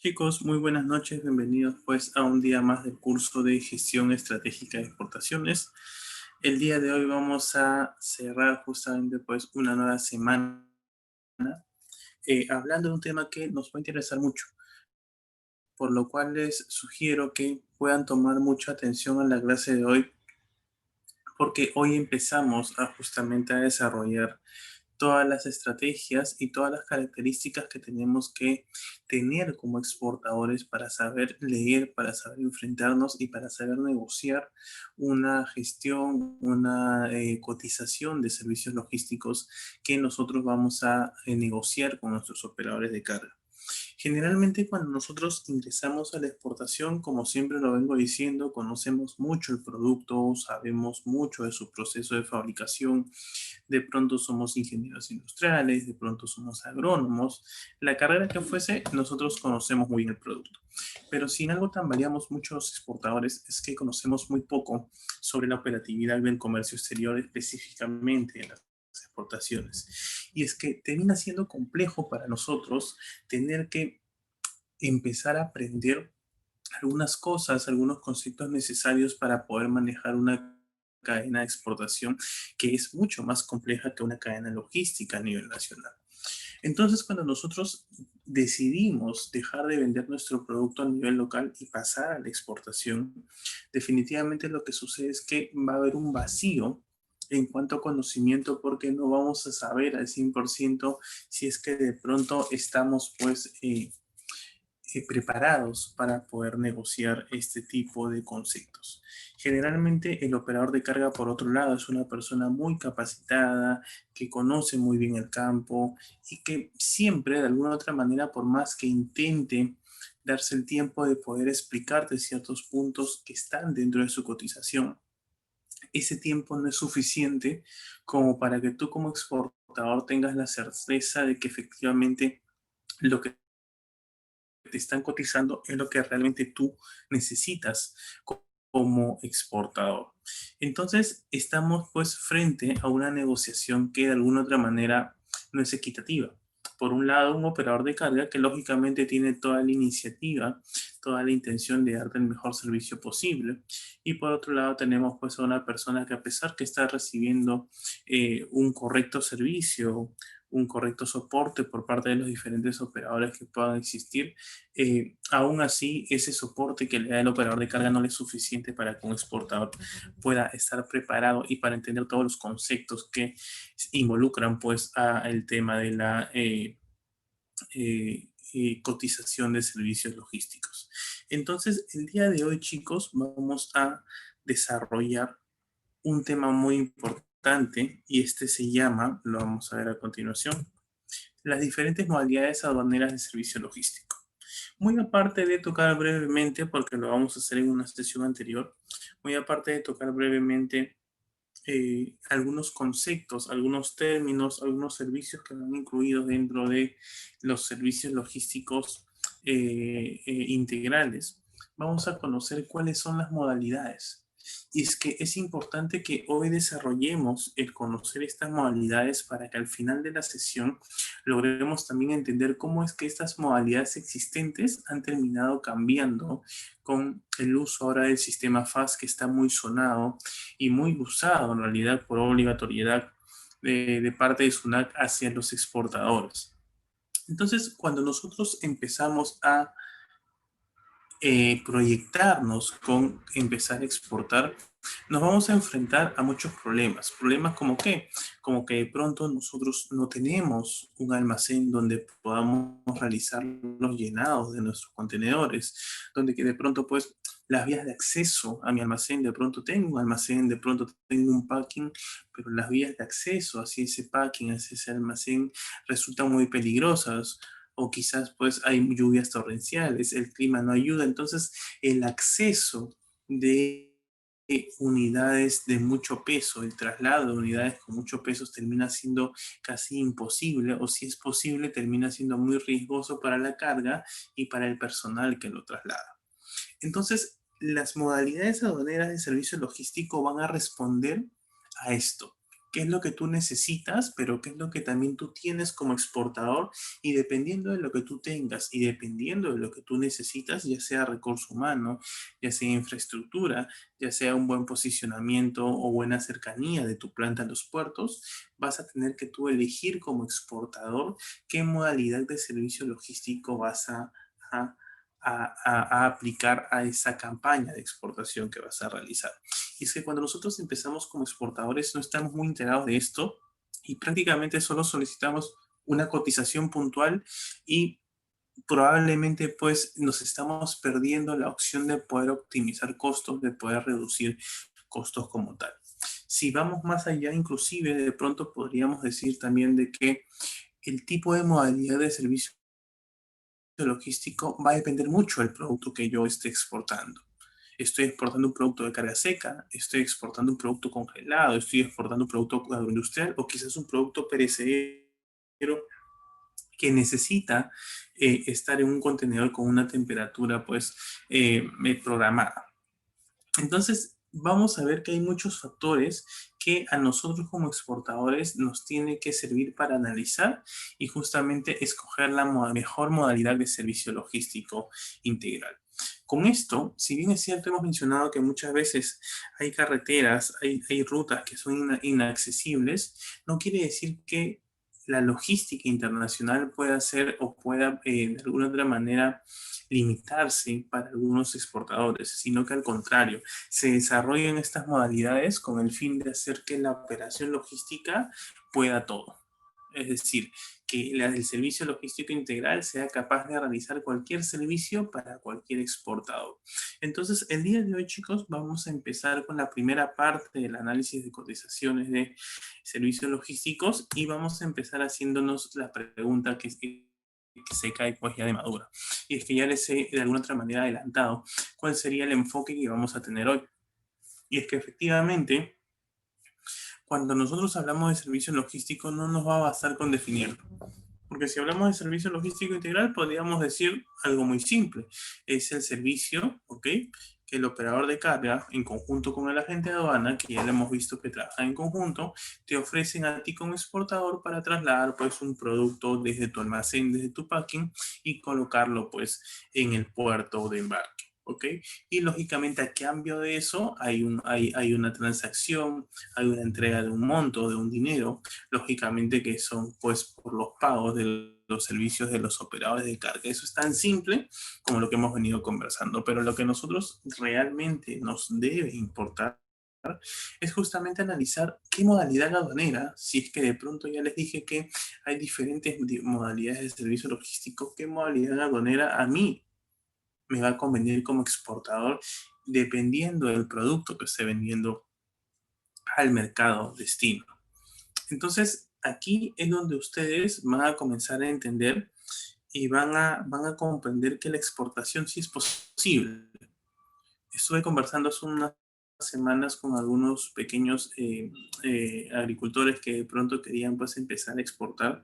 Chicos, muy buenas noches, bienvenidos pues a un día más del curso de Gestión Estratégica de Exportaciones. El día de hoy vamos a cerrar justamente pues una nueva semana hablando de un tema que nos va a interesar mucho, por lo cual les sugiero que puedan tomar mucha atención a la clase de hoy, porque hoy empezamos justamente a desarrollar todas las estrategias y todas las características que tenemos que tener como exportadores para saber leer, para saber enfrentarnos y para saber negociar una gestión, una cotización de servicios logísticos que nosotros vamos a negociar con nuestros operadores de carga. Generalmente cuando nosotros ingresamos a la exportación, como siempre lo vengo diciendo, conocemos mucho el producto, sabemos mucho de su proceso de fabricación, de pronto somos ingenieros industriales, de pronto somos agrónomos, la carrera que fuese, nosotros conocemos muy bien el producto. Pero si en algo tan variamos muchos exportadores es que conocemos muy poco sobre la operatividad del comercio exterior, específicamente en las exportaciones. Y es que termina siendo complejo para nosotros tener que empezar a aprender algunas cosas, algunos conceptos necesarios para poder manejar una cadena de exportación que es mucho más compleja que una cadena logística a nivel nacional. Entonces, cuando nosotros decidimos dejar de vender nuestro producto a nivel local y pasar a la exportación, definitivamente lo que sucede es que va a haber un vacío en cuanto a conocimiento porque no vamos a saber al 100% si es que de pronto estamos preparados para poder negociar este tipo de conceptos. Generalmente el operador de carga, por otro lado, es una persona muy capacitada, que conoce muy bien el campo y que siempre, de alguna u otra manera, por más que intente darse el tiempo de poder explicarte ciertos puntos que están dentro de su cotización, ese tiempo no es suficiente como para que tú como exportador tengas la certeza de que efectivamente lo que te están cotizando es lo que realmente tú necesitas como exportador. Entonces, estamos pues frente a una negociación que de alguna otra manera no es equitativa. Por un lado, un operador de carga que lógicamente tiene toda la iniciativa, toda la intención de darte el mejor servicio posible. Y por otro lado, tenemos pues a una persona que a pesar que está recibiendo un correcto servicio, un correcto soporte por parte de los diferentes operadores que puedan existir, aún así ese soporte que le da el operador de carga no le es suficiente para que un exportador pueda estar preparado y para entender todos los conceptos que involucran pues a el tema de la cotización de servicios logísticos. Entonces, el día de hoy, chicos, vamos a desarrollar un tema muy importante y este se llama, lo vamos a ver a continuación, las diferentes modalidades aduaneras de servicio logístico. Muy aparte de tocar brevemente, porque lo vamos a hacer en una sesión anterior, muy aparte de tocar brevemente algunos conceptos, algunos términos, algunos servicios que van incluidos dentro de los servicios logísticos integrales, vamos a conocer cuáles son las modalidades. Y es que es importante que hoy desarrollemos el conocer estas modalidades para que al final de la sesión logremos también entender cómo es que estas modalidades existentes han terminado cambiando con el uso ahora del sistema FAS que está muy sonado y muy usado en realidad por obligatoriedad de parte de SUNAT hacia los exportadores. Entonces, cuando nosotros empezamos a proyectarnos con empezar a exportar, nos vamos a enfrentar a muchos problemas. Problemas como qué? Como que de pronto nosotros no tenemos un almacén donde podamos realizar los llenados de nuestros contenedores, donde que de pronto pues las vías de acceso a mi almacén, de pronto tengo un almacén, de pronto tengo un packing, pero las vías de acceso hacia ese packing, hacia ese almacén resultan muy peligrosas o quizás pues hay lluvias torrenciales, el clima no ayuda, entonces el acceso de unidades de mucho peso, el traslado de unidades con mucho peso termina siendo casi imposible o si es posible termina siendo muy riesgoso para la carga y para el personal que lo traslada. Entonces, las modalidades aduaneras de servicio logístico van a responder a esto. qué es lo que tú necesitas, pero qué es lo que también tú tienes como exportador, y dependiendo de lo que tú tengas y dependiendo de lo que tú necesitas, ya sea recurso humano, ya sea infraestructura, ya sea un buen posicionamiento o buena cercanía de tu planta a los puertos, vas a tener que tú elegir como exportador qué modalidad de servicio logístico vas a a aplicar a esa campaña de exportación que vas a realizar. Y es que cuando nosotros empezamos como exportadores no estamos muy enterados de esto y prácticamente solo solicitamos una cotización puntual y probablemente pues nos estamos perdiendo la opción de poder optimizar costos, de poder reducir costos como tal. Si vamos más allá, inclusive de pronto podríamos decir también de que el tipo de modalidad de servicio logístico va a depender mucho del producto que yo esté exportando. Estoy exportando un producto de carga seca, estoy exportando un producto congelado, estoy exportando un producto agroindustrial o quizás un producto perecedero que necesita estar en un contenedor con una temperatura pues programada. Entonces, vamos a ver que hay muchos factores que a nosotros como exportadores nos tiene que servir para analizar y justamente escoger la mejor modalidad de servicio logístico integral. Con esto, si bien es cierto, hemos mencionado que muchas veces hay carreteras, hay rutas que son inaccesibles, no quiere decir que la logística internacional pueda ser o pueda de alguna otra manera limitarse para algunos exportadores, sino que al contrario, se desarrollan estas modalidades con el fin de hacer que la operación logística pueda todo. Es decir, que el servicio logístico integral sea capaz de realizar cualquier servicio para cualquier exportador. Entonces, el día de hoy, chicos, vamos a empezar con la primera parte del análisis de cotizaciones de servicios logísticos y vamos a empezar haciéndonos la pregunta que se cae pues ya de madura. Y es que ya les he de alguna otra manera adelantado cuál sería el enfoque que vamos a tener hoy. Y es que efectivamente, cuando nosotros hablamos de servicio logístico, no nos va a bastar con definirlo. Porque si hablamos de servicio logístico integral, podríamos decir algo muy simple. Es el servicio, ¿ok? Que el operador de carga, en conjunto con el agente de aduana, que ya lo hemos visto que trabajan en conjunto, te ofrecen a ti como exportador para trasladar pues un producto desde tu almacén, desde tu packing y colocarlo pues en el puerto de embarque. ¿Ok? Y lógicamente a cambio de eso hay una transacción, hay una entrega de un monto, de un dinero, lógicamente que son pues por los pagos de los servicios de los operadores de carga. Eso es tan simple como lo que hemos venido conversando, pero lo que nosotros realmente nos debe importar es justamente analizar qué modalidad aduanera, si es que de pronto ya les dije que hay diferentes modalidades de servicio logístico, qué modalidad aduanera a mí me va a convenir como exportador dependiendo del producto que esté vendiendo al mercado destino. Entonces, aquí es donde ustedes van a comenzar a entender y van a comprender que la exportación sí es posible. Estuve conversando hace unas semanas con algunos pequeños agricultores que de pronto querían pues empezar a exportar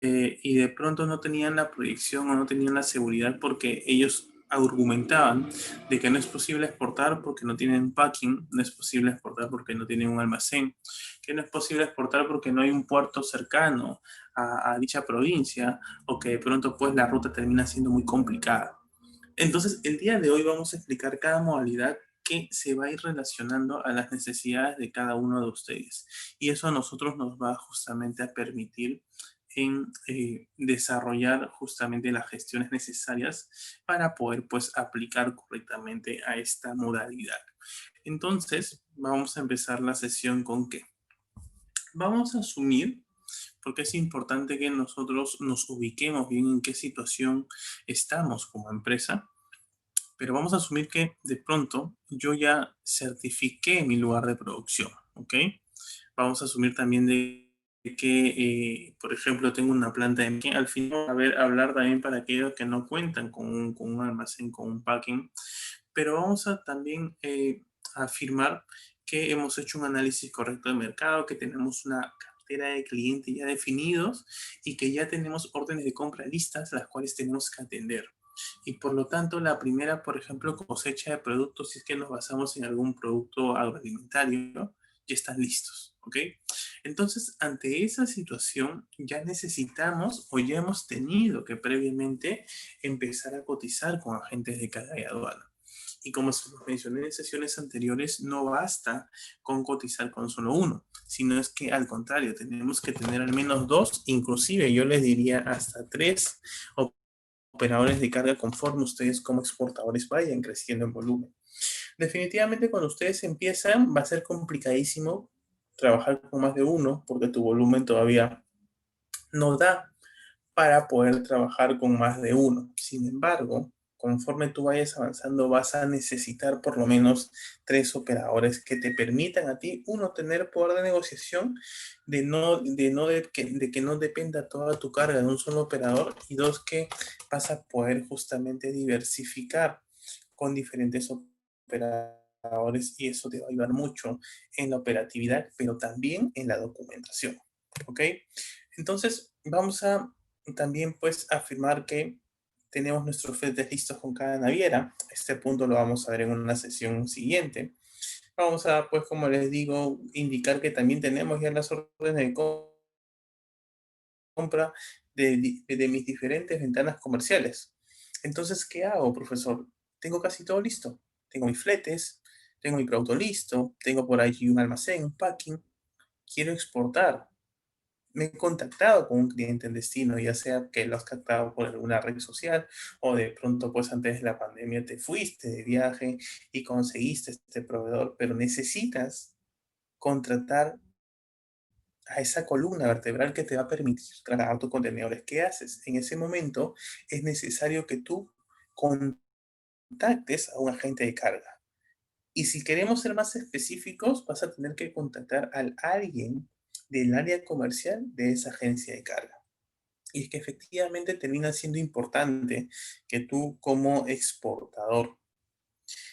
y de pronto no tenían la proyección o no tenían la seguridad porque ellos argumentaban de que no es posible exportar porque no tienen packing, no es posible exportar porque no tienen un almacén, que no es posible exportar porque no hay un puerto cercano a dicha provincia o que de pronto pues la ruta termina siendo muy complicada. Entonces, el día de hoy vamos a explicar cada modalidad que se va a ir relacionando a las necesidades de cada uno de ustedes. Y eso a nosotros nos va justamente a permitir en desarrollar justamente las gestiones necesarias para poder pues aplicar correctamente a esta modalidad. Entonces, vamos a empezar la sesión con qué. Vamos a asumir, porque es importante que nosotros nos ubiquemos bien en qué situación estamos como empresa, pero vamos a asumir que de pronto yo ya certifiqué mi lugar de producción, ¿ok? Vamos a asumir también de que, por ejemplo, tengo una planta de al final, a ver, hablar también para aquellos que no cuentan con un almacén, con un packing, pero vamos a también afirmar que hemos hecho un análisis correcto de mercado, que tenemos una cartera de clientes ya definidos y que ya tenemos órdenes de compra listas, las cuales tenemos que atender. Y por lo tanto, la primera, por ejemplo, cosecha de productos, si es que nos basamos en algún producto agroalimentario, ya están listos, ¿ok? Entonces, ante esa situación, ya necesitamos o ya hemos tenido que previamente empezar a cotizar con agentes de carga y aduana. Y como se los mencioné en sesiones anteriores, no basta con cotizar con solo uno, sino es que al contrario, tenemos que tener al menos dos, inclusive yo les diría hasta tres operadores de carga conforme ustedes como exportadores vayan creciendo en volumen. Definitivamente cuando ustedes empiezan va a ser complicadísimo trabajar con más de uno porque tu volumen todavía no da para poder trabajar con más de uno. Sin embargo, conforme tú vayas avanzando, vas a necesitar por lo menos tres operadores que te permitan a ti, uno, tener poder de negociación, de que no dependa toda tu carga de un solo operador, y dos, que vas a poder justamente diversificar con diferentes operadores, y eso te va a ayudar mucho en la operatividad, pero también en la documentación. ¿Ok? Entonces, vamos a también pues afirmar que tenemos nuestros fletes listos con cada naviera. Este punto lo vamos a ver en una sesión siguiente. Vamos a, pues como les digo, indicar que también tenemos ya las órdenes de compra de mis diferentes ventanas comerciales. Entonces, ¿qué hago, profesor? Tengo casi todo listo. Tengo mis fletes, tengo mi producto listo, tengo por allí un almacén, un packing. Quiero exportar. Me he contactado con un cliente en destino, ya sea que lo has captado por alguna red social o de pronto pues antes de la pandemia te fuiste de viaje y conseguiste este proveedor, pero necesitas contratar a esa columna vertebral que te va a permitir trasladar tus contenedores. ¿Qué haces? En ese momento es necesario que tú contactes a un agente de carga. Y si queremos ser más específicos, vas a tener que contactar a alguien del área comercial de esa agencia de carga. Y es que efectivamente termina siendo importante que tú como exportador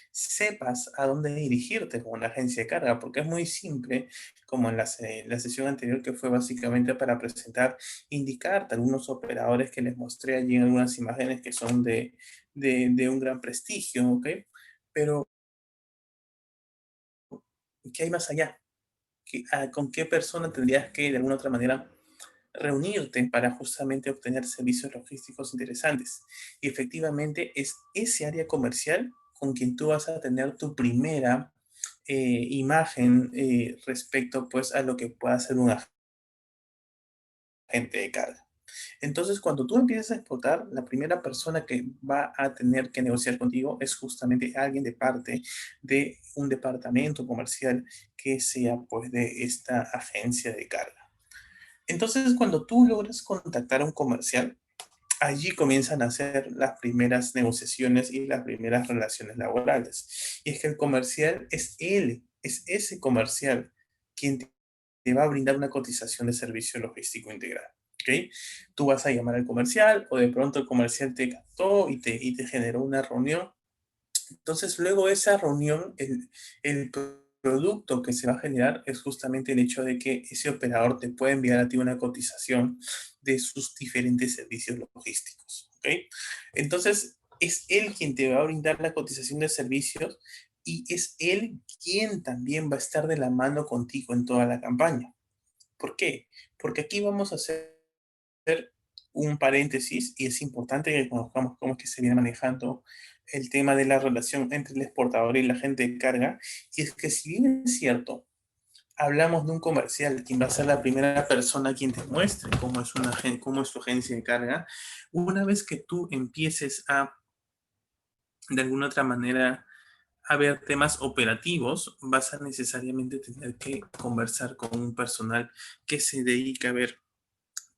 sepas a dónde dirigirte con una agencia de carga, porque es muy simple, como en la sesión anterior que fue básicamente para presentar, indicarte algunos operadores que les mostré allí en algunas imágenes que son de un gran prestigio, ¿ok? Pero, ¿qué hay más allá? ¿Con qué persona tendrías que de alguna otra manera reunirte para justamente obtener servicios logísticos interesantes? Y efectivamente es ese área comercial con quien tú vas a tener tu primera imagen respecto pues a lo que pueda ser un agente de carga. Entonces, cuando tú empiezas a exportar, la primera persona que va a tener que negociar contigo es justamente alguien de parte de un departamento comercial que sea pues de esta agencia de carga. Entonces, cuando tú logras contactar a un comercial, allí comienzan a hacer las primeras negociaciones y las primeras relaciones laborales. Y es que el comercial es él, es ese comercial quien te va a brindar una cotización de servicio logístico integral. ¿Ok? Tú vas a llamar al comercial o de pronto el comercial te captó y te generó una reunión. Entonces, luego de esa reunión, el producto que se va a generar es justamente el hecho de que ese operador te puede enviar a ti una cotización de sus diferentes servicios logísticos. ¿Ok? Entonces, es él quien te va a brindar la cotización de servicios y es él quien también va a estar de la mano contigo en toda la campaña. ¿Por qué? Porque aquí vamos a hacer un paréntesis y es importante que conozcamos cómo es que se viene manejando el tema de la relación entre el exportador y la agente de carga. Y es que si bien es cierto, hablamos de un comercial, quien va a ser la primera persona quien te muestre cómo es tu agencia de carga, una vez que tú empieces a, de alguna otra manera, a ver temas operativos, vas a necesariamente tener que conversar con un personal que se dedique a ver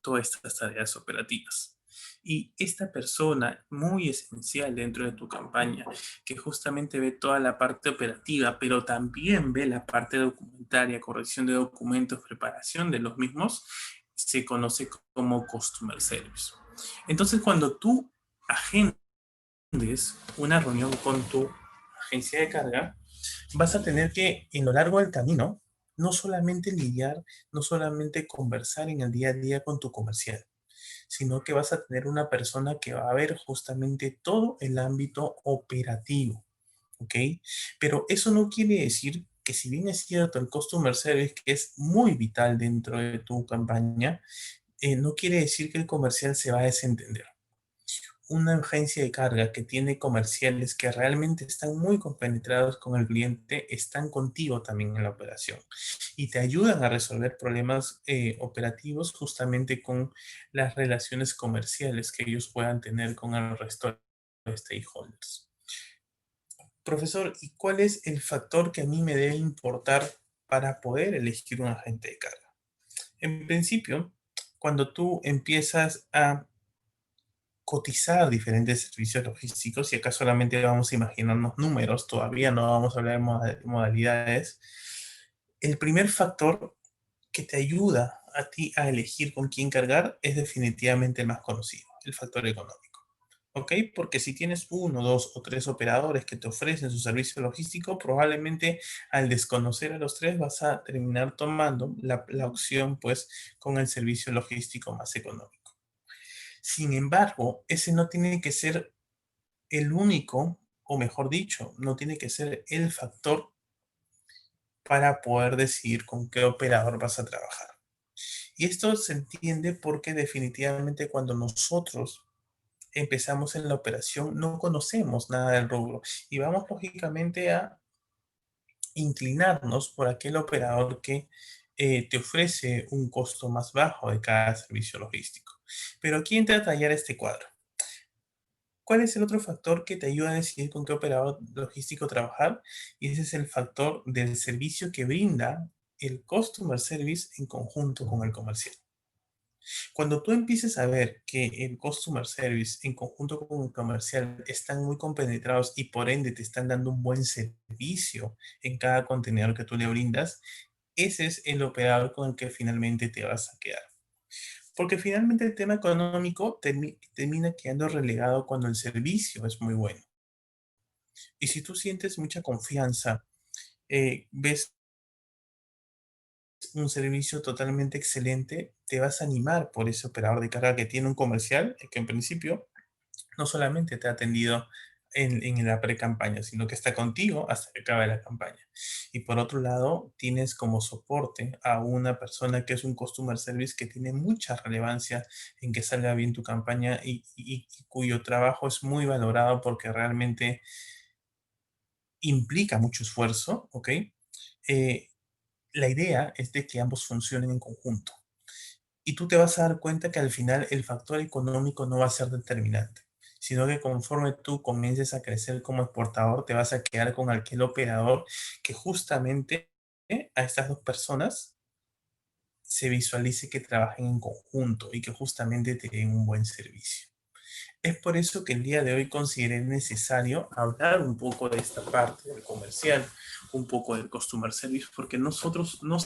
todas estas tareas operativas. Y esta persona muy esencial dentro de tu campaña, que justamente ve toda la parte operativa, pero también ve la parte documentaria, corrección de documentos, preparación de los mismos, se conoce como Customer Service. Entonces, cuando tú agendas una reunión con tu agencia de carga, vas a tener que, en lo largo del camino, no solamente lidiar, no solamente conversar en el día a día con tu comercial, sino que vas a tener una persona que va a ver justamente todo el ámbito operativo, ¿ok? Pero eso no quiere decir que, si bien es cierto el Customer Service, que es muy vital dentro de tu campaña, no quiere decir que el comercial se va a desentender. Una agencia de carga que tiene comerciales que realmente están muy compenetrados con el cliente, están contigo también en la operación y te ayudan a resolver problemas operativos justamente con las relaciones comerciales que ellos puedan tener con el resto de stakeholders. Profesor, ¿y cuál es el factor que a mí me debe importar para poder elegir un agente de carga? En principio, cuando tú empiezas a cotizar diferentes servicios logísticos, y acá solamente vamos a imaginarnos números, todavía no vamos a hablar de modalidades, el primer factor que te ayuda a ti a elegir con quién cargar es definitivamente el más conocido, el factor económico. ¿Ok? Porque si tienes uno, dos o tres operadores que te ofrecen su servicio logístico, probablemente al desconocer a los tres vas a terminar tomando la opción, pues, con el servicio logístico más económico. Sin embargo, ese no tiene que ser el único, o mejor dicho, no tiene que ser el factor para poder decidir con qué operador vas a trabajar. Y esto se entiende porque definitivamente cuando nosotros empezamos en la operación no conocemos nada del rubro y vamos lógicamente a inclinarnos por aquel operador que te ofrece un costo más bajo de cada servicio logístico. Pero aquí entra a tallar este cuadro. ¿Cuál es el otro factor que te ayuda a decidir con qué operador logístico trabajar? Y ese es el factor del servicio que brinda el Customer Service en conjunto con el comercial. Cuando tú empieces a ver que el Customer Service en conjunto con el comercial están muy compenetrados y por ende te están dando un buen servicio en cada contenedor que tú le brindas, ese es el operador con el que finalmente te vas a quedar. Porque finalmente el tema económico termina quedando relegado cuando el servicio es muy bueno. Y si tú sientes mucha confianza, ves un servicio totalmente excelente, te vas a animar por ese operador de carga que tiene un comercial, que en principio no solamente te ha atendido en la pre-campaña, sino que está contigo hasta que acabe la campaña. Y por otro lado, tienes como soporte a una persona que es un Customer Service que tiene mucha relevancia en que salga bien tu campaña y cuyo trabajo es muy valorado porque realmente implica mucho esfuerzo, ¿ok? Eh, la idea es de que ambos funcionen en conjunto. Y tú te vas a dar cuenta que al final el factor económico no va a ser determinante, sino que conforme tú comiences a crecer como exportador, te vas a quedar con aquel operador que justamente a estas dos personas se visualice que trabajen en conjunto y que justamente te den un buen servicio. Es por eso que el día de hoy consideré necesario hablar un poco de esta parte del comercial, un poco del customer service, porque nosotros no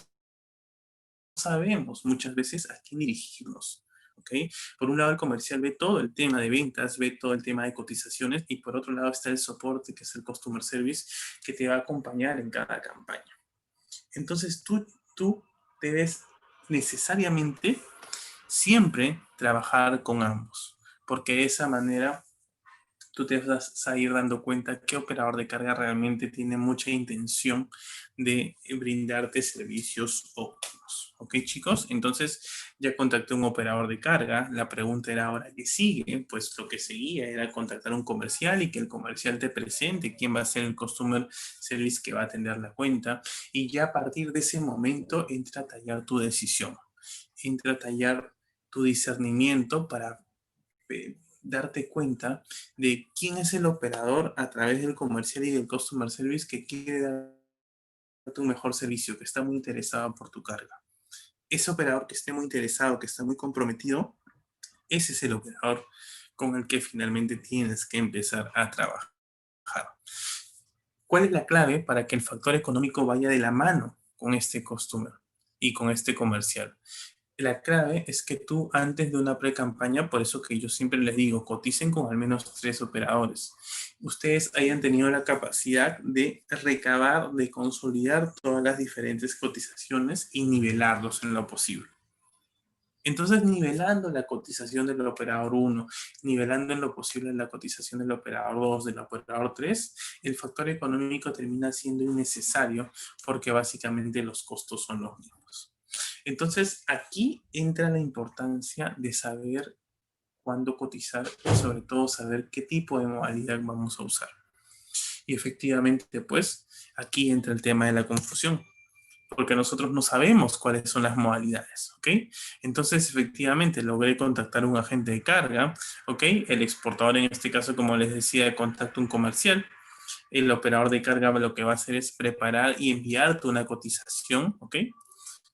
sabemos muchas veces a quién dirigirnos. ¿Ok? Por un lado, el comercial ve todo el tema de ventas, ve todo el tema de cotizaciones, y por otro lado está el soporte, que es el customer service, que te va a acompañar en cada campaña. Entonces, tú debes necesariamente siempre trabajar con ambos, porque de esa manera tú te vas a ir dando cuenta qué operador de carga realmente tiene mucha intención de brindarte servicios óptimos. ¿Ok, chicos? Entonces ya contacté un operador de carga. La pregunta era ahora qué sigue. Pues lo que seguía era contactar a un comercial y que el comercial te presente quién va a ser el customer service que va a atender la cuenta. Y ya a partir de ese momento entra a tallar tu decisión. Entra a tallar tu discernimiento para darte cuenta de quién es el operador a través del comercial y del customer service que quiere darte un mejor servicio, que está muy interesado por tu carga. Ese operador que esté muy interesado, que está muy comprometido, ese es el operador con el que finalmente tienes que empezar a trabajar. ¿Cuál es la clave para que el factor económico vaya de la mano con este customer y con este comercial? La clave es que tú antes de una pre-campaña, por eso que yo siempre les digo, coticen con al menos 3 operadores. Ustedes hayan tenido la capacidad de recabar, de consolidar todas las diferentes cotizaciones y nivelarlos en lo posible. Entonces, nivelando la cotización del operador uno, nivelando en lo posible la cotización del operador 2, del operador 3, el factor económico termina siendo innecesario porque básicamente los costos son los mismos. Entonces, aquí entra la importancia de saber cuándo cotizar y sobre todo saber qué tipo de modalidad vamos a usar. Y efectivamente, pues, aquí entra el tema de la confusión, porque nosotros no sabemos cuáles son las modalidades, ¿ok? Entonces, efectivamente, logré contactar a un agente de carga, ¿ok? El exportador, en este caso, como les decía, contacta un comercial. El operador de carga lo que va a hacer es preparar y enviarte una cotización, ¿ok?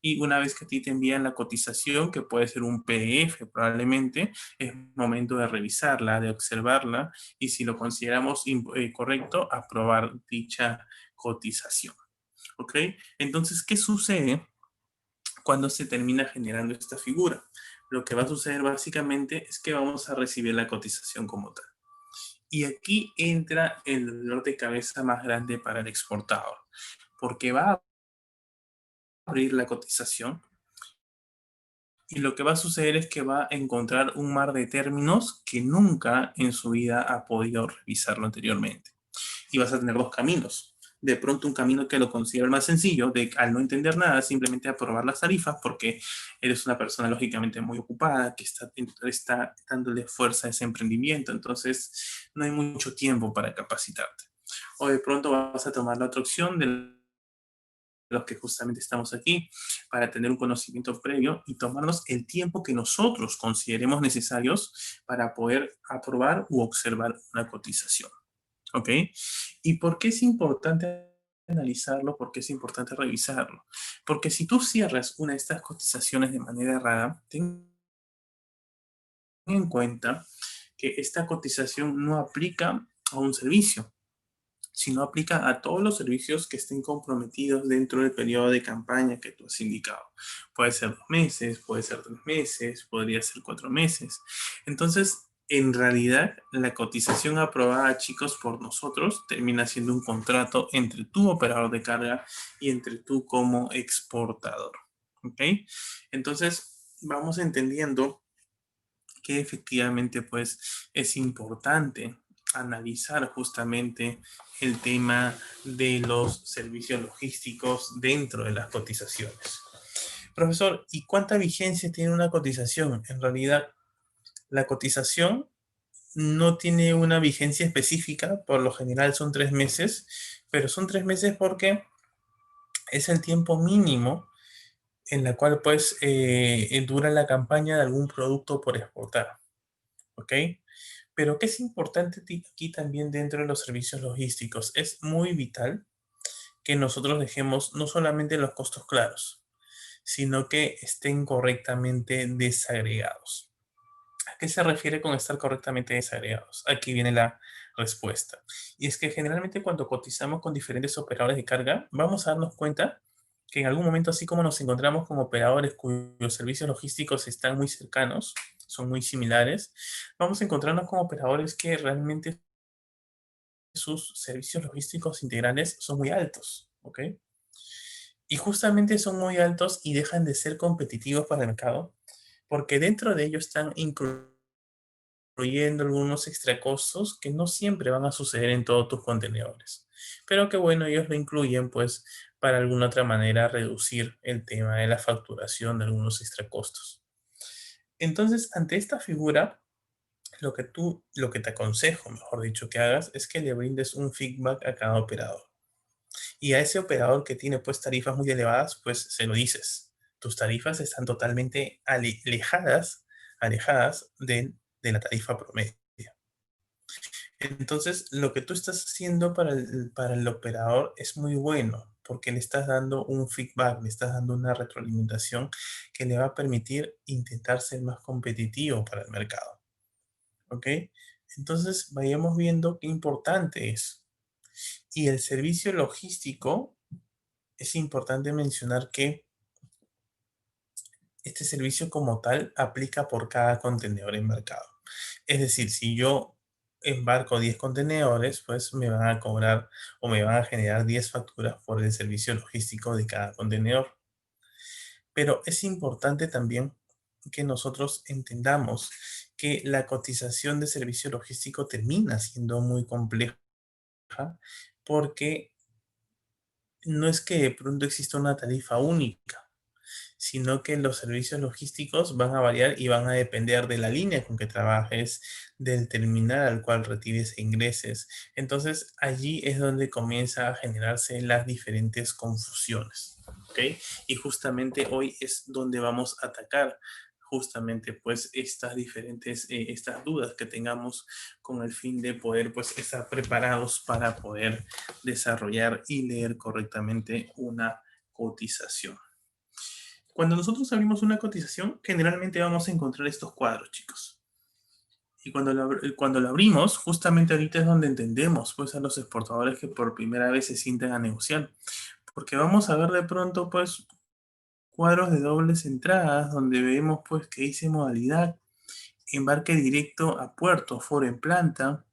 Y una vez que a ti te envían la cotización, que puede ser un PDF probablemente, es momento de revisarla, de observarla y si lo consideramos correcto, aprobar dicha cotización. ¿Ok? Entonces, ¿qué sucede cuando se termina generando esta figura? Lo que va a suceder básicamente es que vamos a recibir la cotización como tal. Y aquí entra el dolor de cabeza más grande para el exportador, porque va a abrir la cotización y lo que va a suceder es que va a encontrar un mar de términos que nunca en su vida ha podido revisarlo anteriormente. Y vas a tener dos caminos. De pronto un camino que lo considero el más sencillo, de al no entender nada, simplemente aprobar las tarifas porque eres una persona lógicamente muy ocupada, que está dándole fuerza a ese emprendimiento, entonces no hay mucho tiempo para capacitarte. O de pronto vas a tomar la otra opción de los que justamente estamos aquí, para tener un conocimiento previo y tomarnos el tiempo que nosotros consideremos necesarios para poder aprobar u observar una cotización. ¿Ok? ¿Y por qué es importante analizarlo? ¿Por qué es importante revisarlo? Porque si tú cierras una de estas cotizaciones de manera errada, ten en cuenta que esta cotización no aplica a un servicio, sino aplica a todos los servicios que estén comprometidos dentro del periodo de campaña que tú has indicado. Puede ser 2 meses, puede ser 3 meses, podría ser 4 meses. Entonces, en realidad, la cotización aprobada, chicos, por nosotros, termina siendo un contrato entre tu operador de carga y entre tú como exportador. ¿Ok? Entonces, vamos entendiendo que efectivamente pues es importante analizar justamente el tema de los servicios logísticos dentro de las cotizaciones. Profesor, ¿y cuánta vigencia tiene una cotización? En realidad, la cotización no tiene una vigencia específica, por lo general son 3 meses, pero son 3 meses porque es el tiempo mínimo en la cual pues dura la campaña de algún producto por exportar. ¿Ok? Pero ¿qué es importante aquí también dentro de los servicios logísticos? Es muy vital que nosotros dejemos no solamente los costos claros, sino que estén correctamente desagregados. ¿A qué se refiere con estar correctamente desagregados? Aquí viene la respuesta. Y es que generalmente cuando cotizamos con diferentes operadores de carga, vamos a darnos cuenta que en algún momento, así como nos encontramos con operadores cuyos servicios logísticos están muy cercanos, son muy similares, vamos a encontrarnos con operadores que realmente sus servicios logísticos integrales son muy altos, ¿ok? Y justamente son muy altos y dejan de ser competitivos para el mercado, porque dentro de ellos están incluyendo algunos extra costos que no siempre van a suceder en todos tus contenedores. Pero que bueno, ellos lo incluyen pues para alguna otra manera reducir el tema de la facturación de algunos extra costos. Entonces, ante esta figura, lo que te aconsejo, mejor dicho, que hagas es que le brindes un feedback a cada operador. Y a ese operador que tiene pues tarifas muy elevadas, pues se lo dices. Tus tarifas están totalmente alejadas de la tarifa promedio. Entonces, lo que tú estás haciendo para el operador es muy bueno porque le estás dando un feedback, le estás dando una retroalimentación que le va a permitir intentar ser más competitivo para el mercado. ¿Ok? Entonces, vayamos viendo qué importante es. Y el servicio logístico, es importante mencionar que este servicio como tal aplica por cada contenedor embarcado. Es decir, si yo embarco 10 contenedores, pues me van a cobrar o me van a generar 10 facturas por el servicio logístico de cada contenedor. Pero es importante también que nosotros entendamos que la cotización de servicio logístico termina siendo muy compleja porque no es que de pronto exista una tarifa única, sino que los servicios logísticos van a variar y van a depender de la línea con que trabajes, del terminal al cual retires e ingreses. Entonces, allí es donde comienza a generarse las diferentes confusiones, ¿ok? Y justamente hoy es donde vamos a atacar justamente pues estas diferentes, estas dudas que tengamos con el fin de poder pues estar preparados para poder desarrollar y leer correctamente una cotización. Cuando nosotros abrimos una cotización, generalmente vamos a encontrar estos cuadros, chicos. Y cuando lo abrimos, justamente ahorita es donde entendemos pues a los exportadores que por primera vez se sienten a negociar. Porque vamos a ver de pronto pues cuadros de dobles entradas donde vemos pues que dice modalidad, embarque directo a puerto, foro en planta,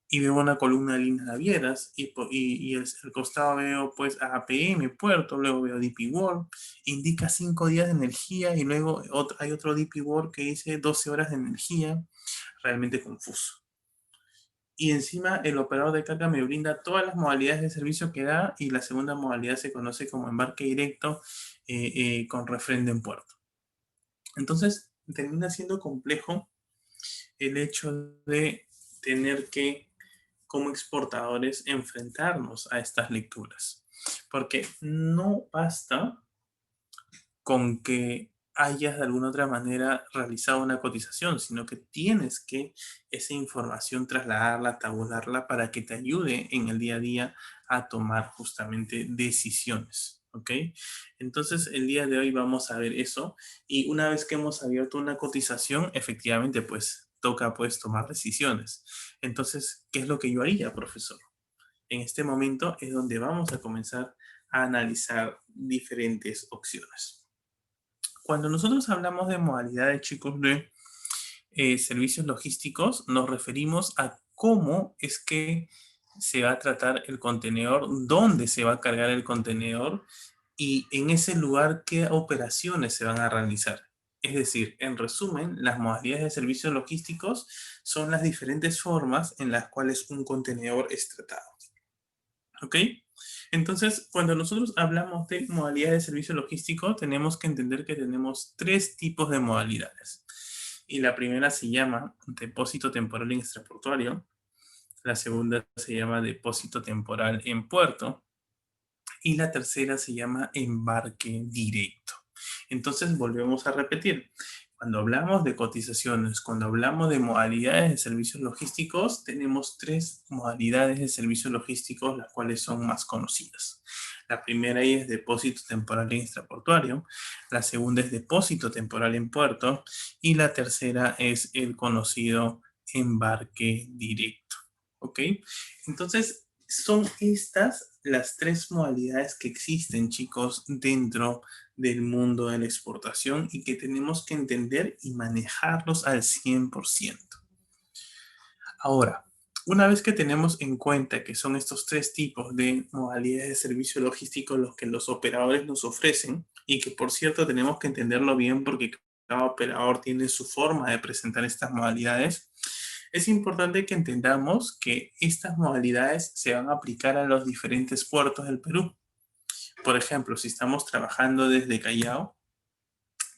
y veo una columna de líneas navieras y el costado veo pues a APM, puerto, luego veo DP World, indica 5 días de energía y luego hay otro DP World que dice 12 horas de energía, realmente confuso. Y encima el operador de carga me brinda todas las modalidades de servicio que da y la segunda modalidad se conoce como embarque directo con refrendo en puerto. Entonces termina siendo complejo el hecho de tener que como exportadores enfrentarnos a estas lecturas. Porque no basta con que hayas de alguna otra manera realizado una cotización, sino que tienes que esa información trasladarla, tabularla para que te ayude en el día a día a tomar justamente decisiones. ¿Ok? Entonces el día de hoy vamos a ver eso y una vez que hemos abierto una cotización, efectivamente pues toca pues tomar decisiones. Entonces, ¿qué es lo que yo haría, profesor? En este momento es donde vamos a comenzar a analizar diferentes opciones. Cuando nosotros hablamos de modalidades, chicos, de servicios logísticos, nos referimos a cómo es que se va a tratar el contenedor, dónde se va a cargar el contenedor y en ese lugar qué operaciones se van a realizar. Es decir, en resumen, las modalidades de servicios logísticos son las diferentes formas en las cuales un contenedor es tratado. ¿Ok? Entonces, cuando nosotros hablamos de modalidades de servicio logístico, tenemos que entender que tenemos 3 tipos de modalidades. Y la primera se llama depósito temporal extraportuario. La segunda se llama depósito temporal en puerto. Y la tercera se llama embarque directo. Entonces, volvemos a repetir. Cuando hablamos de cotizaciones, cuando hablamos de modalidades de servicios logísticos, tenemos 3 modalidades de servicios logísticos, las cuales son más conocidas. La primera es depósito temporal extraportuario, la segunda es depósito temporal en puerto y la tercera es el conocido embarque directo. ¿Ok? Entonces, son estas las 3 modalidades que existen, chicos, dentro del mundo de la exportación y que tenemos que entender y manejarlos al 100%. Ahora, una vez que tenemos en cuenta que son estos 3 tipos de modalidades de servicio logístico los que los operadores nos ofrecen, y que por cierto tenemos que entenderlo bien porque cada operador tiene su forma de presentar estas modalidades, es importante que entendamos que estas modalidades se van a aplicar a los diferentes puertos del Perú. Por ejemplo, si estamos trabajando desde Callao,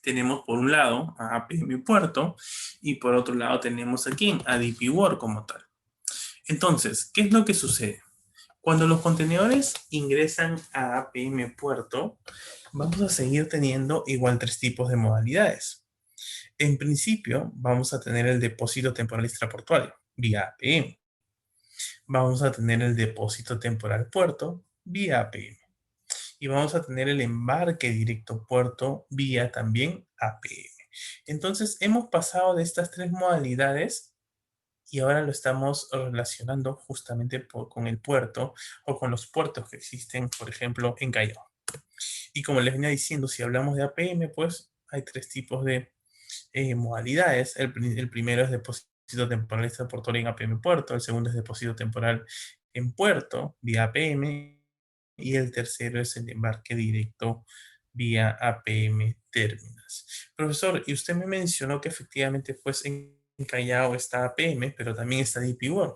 tenemos por un lado a APM Puerto y por otro lado tenemos aquí a DP World como tal. Entonces, ¿qué es lo que sucede? Cuando los contenedores ingresan a APM Puerto, vamos a seguir teniendo igual 3 tipos de modalidades. En principio, vamos a tener el depósito temporal extraportuario vía APM. Vamos a tener el depósito temporal puerto vía APM. Y vamos a tener el embarque directo puerto vía también APM. Entonces, hemos pasado de estas 3 modalidades y ahora lo estamos relacionando justamente con el puerto o con los puertos que existen, por ejemplo, en Callao. Y como les venía diciendo, si hablamos de APM, pues hay 3 tipos de modalidades. El primero es depósito temporal extraportuario en APM puerto, el segundo es depósito temporal en puerto vía APM y el tercero es el embarque directo vía APM Terminals. Profesor, y usted me mencionó que efectivamente pues en Callao está APM, pero también está DP World.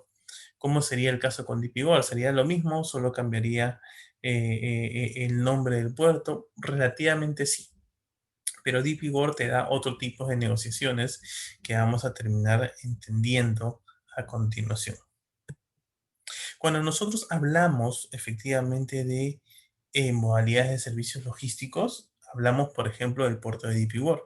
¿Cómo sería el caso con DP World? ¿Sería lo mismo? ¿Solo cambiaría el nombre del puerto? Relativamente sí. Pero DP World te da otro tipo de negociaciones que vamos a terminar entendiendo a continuación. Cuando nosotros hablamos efectivamente de modalidades de servicios logísticos, hablamos, por ejemplo, del puerto de DP World.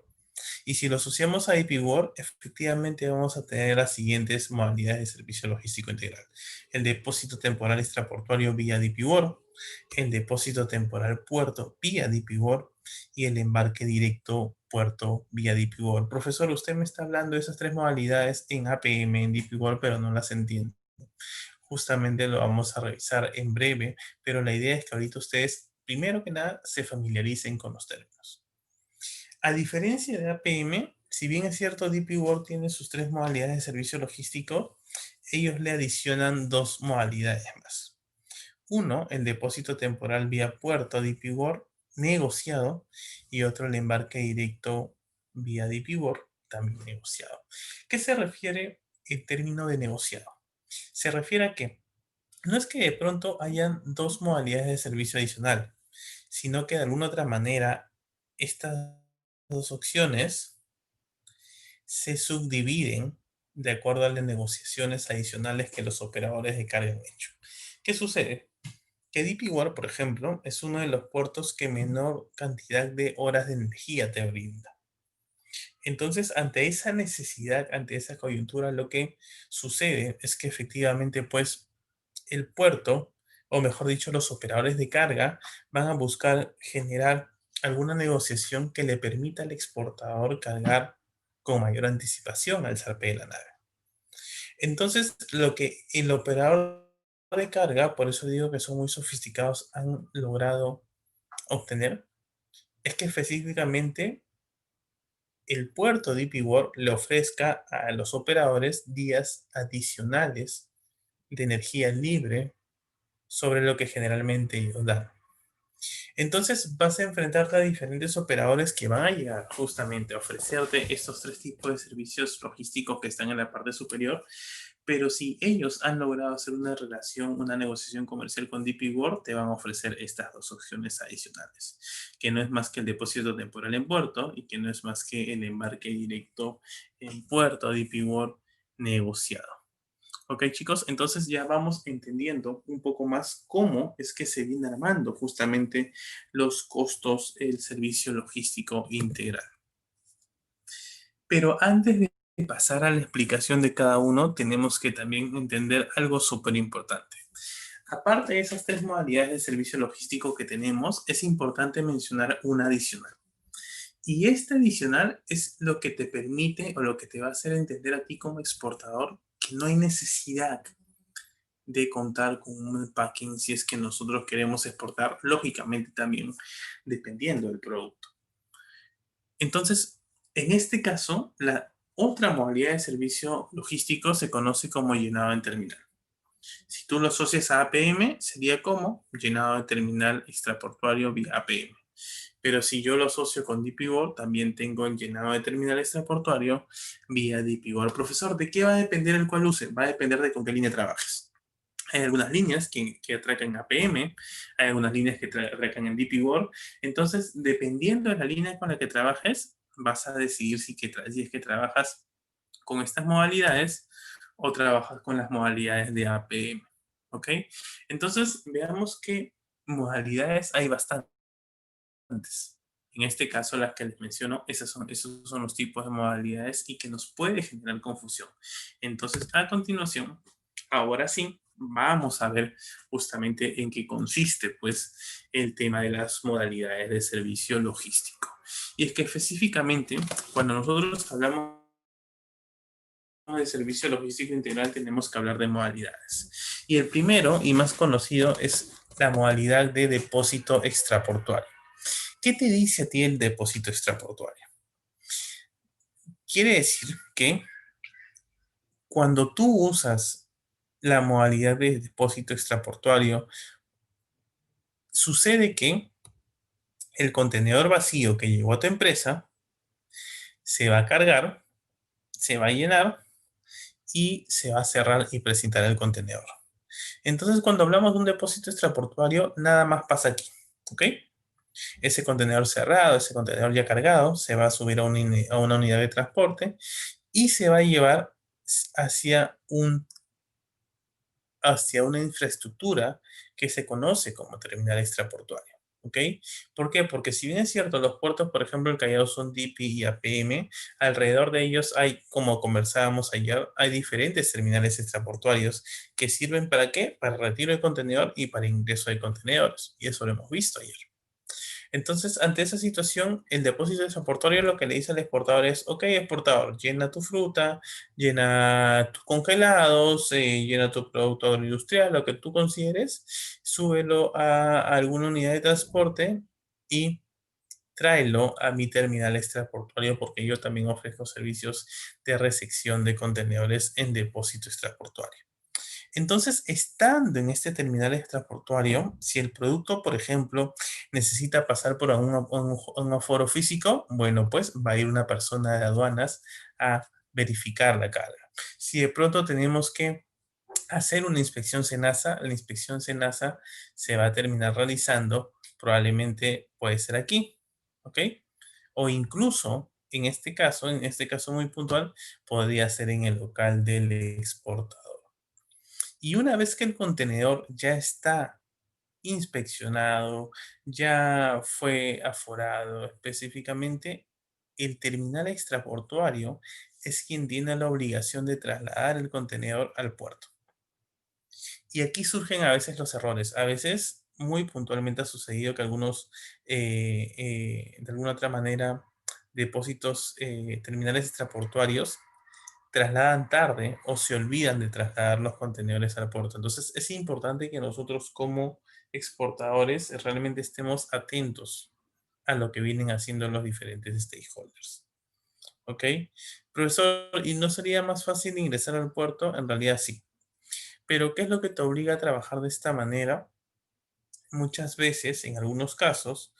Y si lo asociamos a DP World, efectivamente vamos a tener las siguientes modalidades de servicio logístico integral. El depósito temporal extraportuario vía DP World, el depósito temporal puerto vía DP World y el embarque directo puerto vía DP World. Profesor, usted me está hablando de esas tres modalidades en APM, en DP World, pero no las entiendo. Justamente lo vamos a revisar en breve, pero la idea es que ahorita ustedes, primero que nada, se familiaricen con los términos. A diferencia de APM, si bien es cierto, DP World tiene sus tres modalidades de servicio logístico, ellos le adicionan dos modalidades más. Uno, el depósito temporal vía puerto DP World negociado, y otro, el embarque directo vía DP World también negociado. ¿Qué se refiere el término de negociado? Se refiere a que no es que de pronto hayan dos modalidades de servicio adicional, sino que de alguna otra manera estas dos opciones se subdividen de acuerdo a las negociaciones adicionales que los operadores de carga han hecho. ¿Qué sucede? Que DP World, por ejemplo, es uno de los puertos que menor cantidad de horas de energía te brinda. Entonces, ante esa necesidad, ante esa coyuntura, lo que sucede es que efectivamente, pues, el puerto, o mejor dicho, los operadores de carga, van a buscar generar alguna negociación que le permita al exportador cargar con mayor anticipación al zarpe de la nave. Entonces, lo que el operador de carga, por eso digo que son muy sofisticados, han logrado obtener, es que específicamente el puerto DP World le ofrezca a los operadores días adicionales de energía libre sobre lo que generalmente ellos dan. Entonces vas a enfrentarte a diferentes operadores que van a llegar justamente a ofrecerte estos tres tipos de servicios logísticos que están en la parte superior, pero si ellos han logrado hacer una relación, una negociación comercial con DP World, te van a ofrecer estas dos opciones adicionales, que no es más que el depósito temporal en puerto y que no es más que el embarque directo en puerto DP World negociado. Ok, chicos, entonces ya vamos entendiendo un poco más cómo es que se viene armando justamente los costos del servicio logístico integral. Pero antes de pasar a la explicación de cada uno, tenemos que también entender algo súper importante. Aparte de esas tres modalidades de servicio logístico que tenemos, es importante mencionar una adicional. Y esta adicional es lo que te permite o lo que te va a hacer entender a ti como exportador que no hay necesidad de contar con un packing si es que nosotros queremos exportar, lógicamente también dependiendo del producto. Entonces, en este caso, la otra modalidad de servicio logístico se conoce como llenado en terminal. Si tú lo asocias a APM, sería como llenado de terminal extraportuario vía APM. Pero si yo lo asocio con DP World, también tengo el llenado de terminal extraportuario vía DP World. Profesor, ¿de qué va a depender el cual use? Va a depender de con qué línea trabajes. Hay algunas líneas que atracan APM, hay algunas líneas que atracan en DP World. Entonces, dependiendo de la línea con la que trabajes, vas a decidir si es que trabajas con estas modalidades o trabajas con las modalidades de APM. ¿Ok? Entonces, veamos qué modalidades hay bastantes. En este caso, las que les menciono, esos son los tipos de modalidades y que nos puede generar confusión. Entonces, a continuación, ahora sí, vamos a ver justamente en qué consiste, pues, el tema de las modalidades de servicio logístico. Y es que específicamente, cuando nosotros hablamos de servicio logístico integral, tenemos que hablar de modalidades. Y el primero y más conocido es la modalidad de depósito extraportuario. ¿Qué te dice a ti el depósito extraportuario? Quiere decir que cuando tú usas la modalidad de depósito extraportuario, sucede que el contenedor vacío que llegó a tu empresa se va a cargar, se va a llenar y se va a cerrar y precintar el contenedor. Entonces, cuando hablamos de un depósito extraportuario, nada más pasa aquí, ¿ok? Ese contenedor cerrado, ese contenedor ya cargado, se va a subir a una unidad de transporte y se va a llevar hacia hacia una infraestructura que se conoce como terminal extraportuario. ¿Ok? ¿Por qué? Porque si bien es cierto, los puertos, por ejemplo, el Callao son DP y APM, alrededor de ellos hay, como conversábamos ayer, hay diferentes terminales extraportuarios que sirven ¿para qué? Para retiro de contenedor y para ingreso de contenedores. Y eso lo hemos visto ayer. Entonces, ante esa situación, el depósito exportatorio lo que le dice al exportador es, ok, exportador, llena tu fruta, llena tus congelados, llena tu producto agroindustrial, lo que tú consideres, súbelo a alguna unidad de transporte y tráelo a mi terminal extraportuario porque yo también ofrezco servicios de recepción de contenedores en depósito extraportuario. Entonces, estando en este terminal extraportuario, si el producto, por ejemplo, necesita pasar por un aforo físico, bueno, pues va a ir una persona de aduanas a verificar la carga. Si de pronto tenemos que hacer una inspección SENASA, la inspección SENASA se va a terminar realizando, probablemente puede ser aquí, ¿ok? O incluso, en este caso muy puntual, podría ser en el local del exportador. Y una vez que el contenedor ya está inspeccionado, ya fue aforado específicamente, el terminal extraportuario es quien tiene la obligación de trasladar el contenedor al puerto. Y aquí surgen a veces los errores. A veces, muy puntualmente ha sucedido que algunos, de alguna otra manera, depósitos, terminales extraportuarios trasladan tarde o se olvidan de trasladar los contenedores al puerto. Entonces es importante que nosotros como exportadores realmente estemos atentos a lo que vienen haciendo los diferentes stakeholders. ¿Ok? Profesor, ¿y no sería más fácil ingresar al puerto? En realidad sí. Pero ¿qué es lo que te obliga a trabajar de esta manera? Muchas veces, en algunos casos,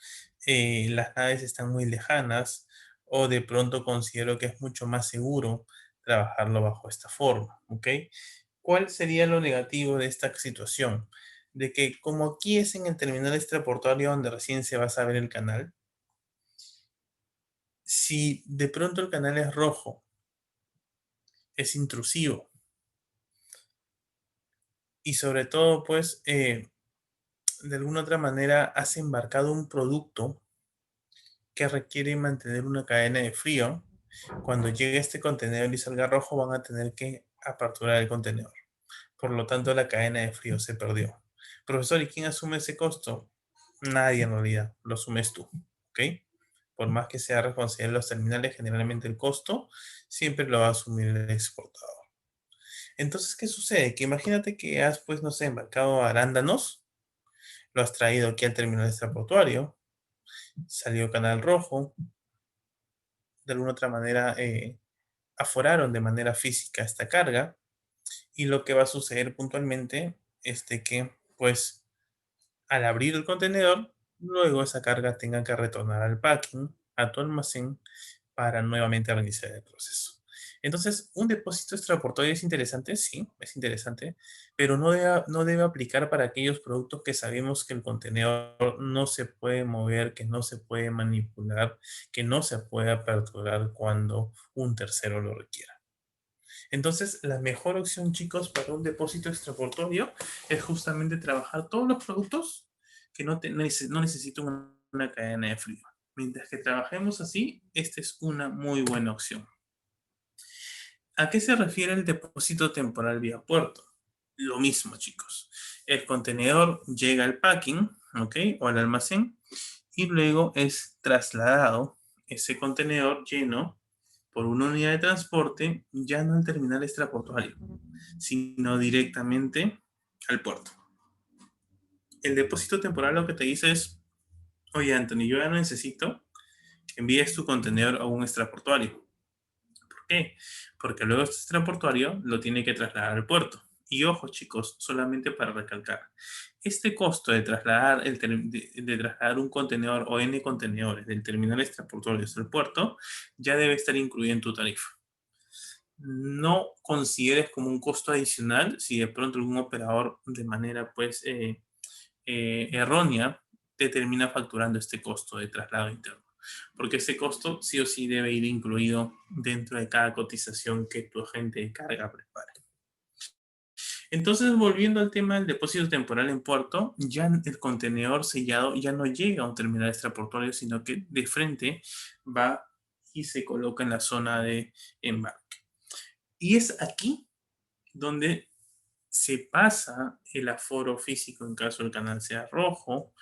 las naves están muy lejanas o de pronto considero que es mucho más seguro trabajarlo bajo esta forma, ¿ok? ¿Cuál sería lo negativo de esta situación? De que como aquí es en el terminal extraportuario donde recién se va a saber el canal, si de pronto el canal es rojo, es intrusivo y sobre todo pues de alguna otra manera has embarcado un producto que requiere mantener una cadena de frío, cuando llegue este contenedor y salga rojo van a tener que aperturar el contenedor. Por lo tanto, la cadena de frío se perdió. Profesor, ¿y quién asume ese costo? Nadie en realidad, lo asumes tú, ¿ok? Por más que sea responsable de los terminales, generalmente el costo siempre lo va a asumir el exportador. Entonces, ¿qué sucede? Que imagínate que has, pues, no sé, embarcado arándanos, lo has traído aquí al terminal extraportuario, salió canal rojo, de alguna otra manera aforaron de manera física esta carga y lo que va a suceder puntualmente es de que, pues, al abrir el contenedor, luego esa carga tenga que retornar al packing, a tu almacén, para nuevamente realizar el proceso. Entonces, un depósito extraportuario es interesante, sí, es interesante, pero no debe aplicar para aquellos productos que sabemos que el contenedor no se puede mover, que no se puede manipular, que no se puede aperturar cuando un tercero lo requiera. Entonces, la mejor opción, chicos, para un depósito extraportuario es justamente trabajar todos los productos que no necesitan una cadena de frío. Mientras que trabajemos así, esta es una muy buena opción. ¿A qué se refiere el depósito temporal vía puerto? Lo mismo, chicos. El contenedor llega al packing, ¿ok? O al almacén, y luego es trasladado ese contenedor lleno por una unidad de transporte, ya no al terminal extraportuario, sino directamente al puerto. El depósito temporal lo que te dice es, oye Anthony, yo ya no necesito que envíes tu contenedor a un extraportuario. ¿Por qué? Porque luego este extraportuario lo tiene que trasladar al puerto. Y ojo chicos, solamente para recalcar, este costo de trasladar, de trasladar un contenedor o N contenedores del terminal extraportuario hasta el puerto ya debe estar incluido en tu tarifa. No consideres como un costo adicional si de pronto algún operador de manera pues errónea te termina facturando este costo de traslado interno. Porque ese costo sí o sí debe ir incluido dentro de cada cotización que tu agente de carga prepare. Entonces, volviendo al tema del depósito temporal en puerto, ya el contenedor sellado ya no llega a un terminal extraportuario, sino que de frente va y se coloca en la zona de embarque. Y es aquí donde se pasa el aforo físico en caso el canal sea rojo.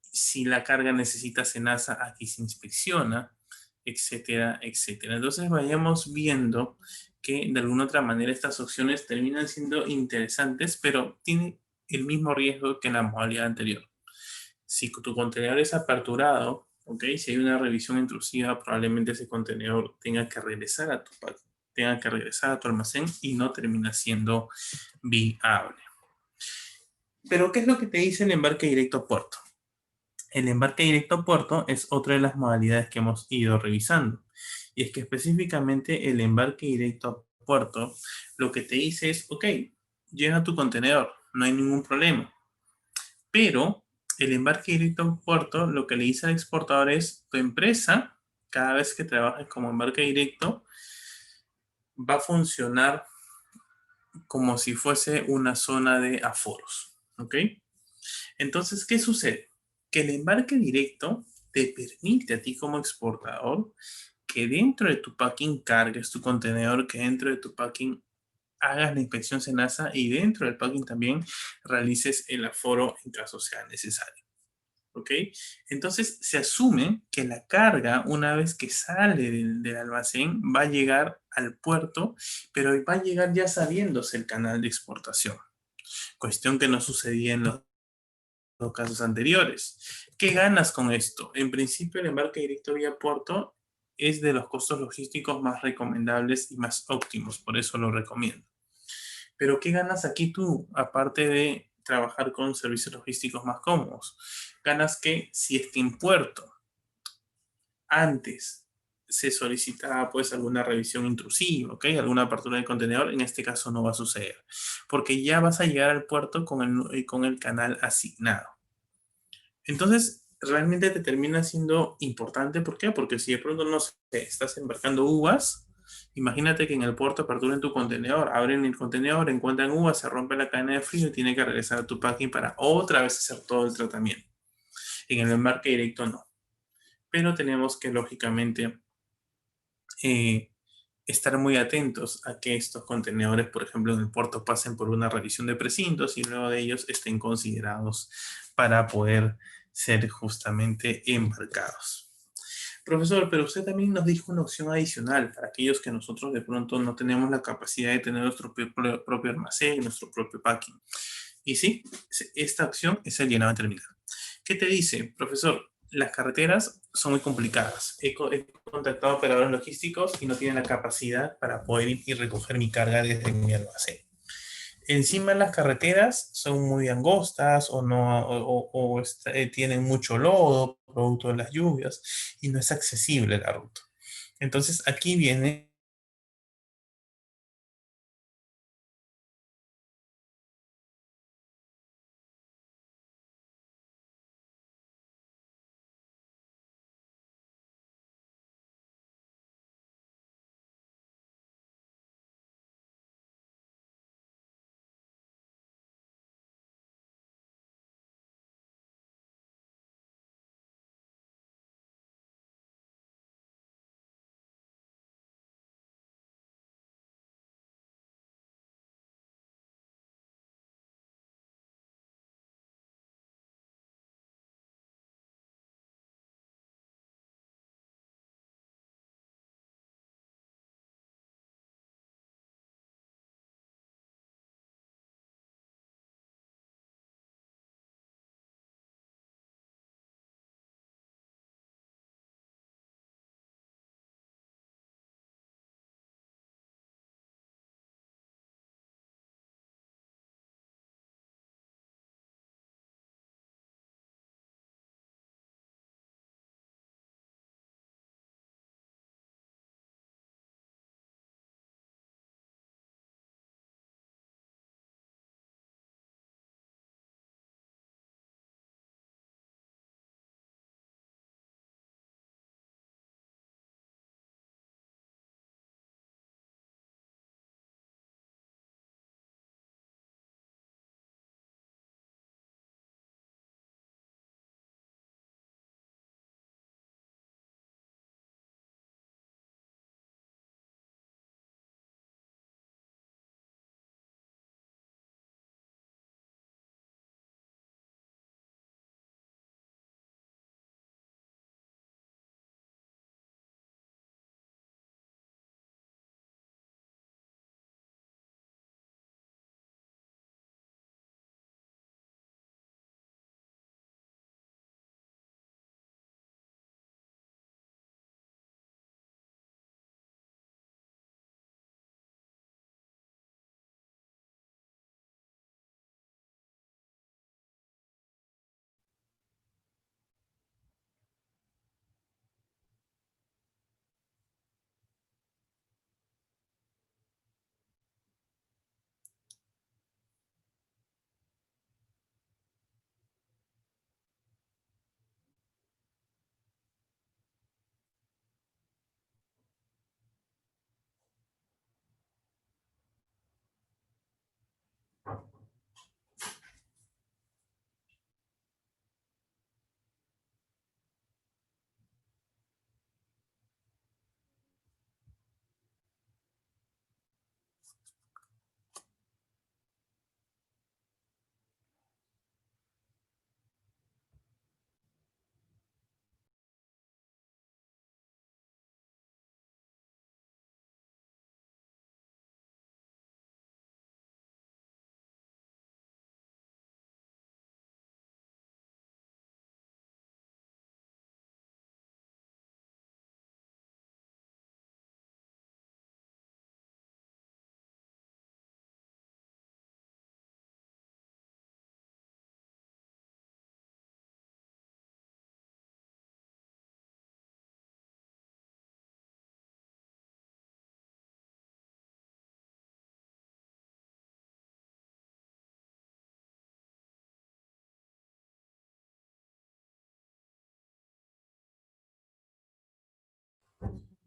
Si la carga necesita cenaza, aquí se inspecciona, etcétera, etcétera. Entonces vayamos viendo que de alguna otra manera estas opciones terminan siendo interesantes, pero tienen el mismo riesgo que la modalidad anterior. Si tu contenedor es aperturado, ¿ok? Si hay una revisión intrusiva, probablemente ese contenedor tenga que regresar a tu tenga que regresar a tu almacén y no termina siendo viable. Pero, ¿qué es lo que te dice el embarque directo a puerto? El embarque directo a puerto es otra de las modalidades que hemos ido revisando. Y es que específicamente el embarque directo a puerto lo que te dice es, ok, llena tu contenedor, no hay ningún problema. Pero el embarque directo a puerto lo que le dice al exportador es, tu empresa, cada vez que trabajes como embarque directo, va a funcionar como si fuese una zona de aforos. ¿Ok? Entonces, ¿qué sucede? Que el embarque directo te permite a ti como exportador que dentro de tu packing cargues tu contenedor, que dentro de tu packing hagas la inspección SENASA y dentro del packing también realices el aforo en caso sea necesario. ¿Ok? Entonces se asume que la carga, una vez que sale del almacén, va a llegar al puerto, pero va a llegar ya sabiéndose el canal de exportación. Cuestión que no sucedía en los casos anteriores. ¿Qué ganas con esto? En principio, el embarque directo vía puerto es de los costos logísticos más recomendables y más óptimos, por eso lo recomiendo. Pero ¿qué ganas aquí tú, aparte de trabajar con servicios logísticos más cómodos? Ganas que si es que en puerto antes se solicitaba pues alguna revisión intrusiva, ¿ok? Alguna apertura del contenedor, en este caso no va a suceder, porque ya vas a llegar al puerto con el canal asignado. Entonces, realmente te termina siendo importante. ¿Por qué? Porque si de pronto no sé, estás embarcando uvas, imagínate que en el puerto aperturen tu contenedor, abren el contenedor, encuentran uvas, se rompe la cadena de frío y tiene que regresar a tu packing para otra vez hacer todo el tratamiento. En el embarque directo no. Pero tenemos que, lógicamente, eh, estar muy atentos a que estos contenedores, por ejemplo, en el puerto pasen por una revisión de precintos y luego de ellos estén considerados para poder ser justamente embarcados. Profesor, pero usted también nos dijo una opción adicional para aquellos que nosotros de pronto no tenemos la capacidad de tener nuestro propio almacén, nuestro propio packing. Y sí, esta opción es el llenado terminal. ¿Qué te dice, profesor? Las carreteras son muy complicadas. He contactado a operadores logísticos y no tienen la capacidad para poder ir y recoger mi carga desde mi almacén. Encima las carreteras son muy angostas o, no, tienen mucho lodo producto de las lluvias y no es accesible la ruta. Entonces aquí viene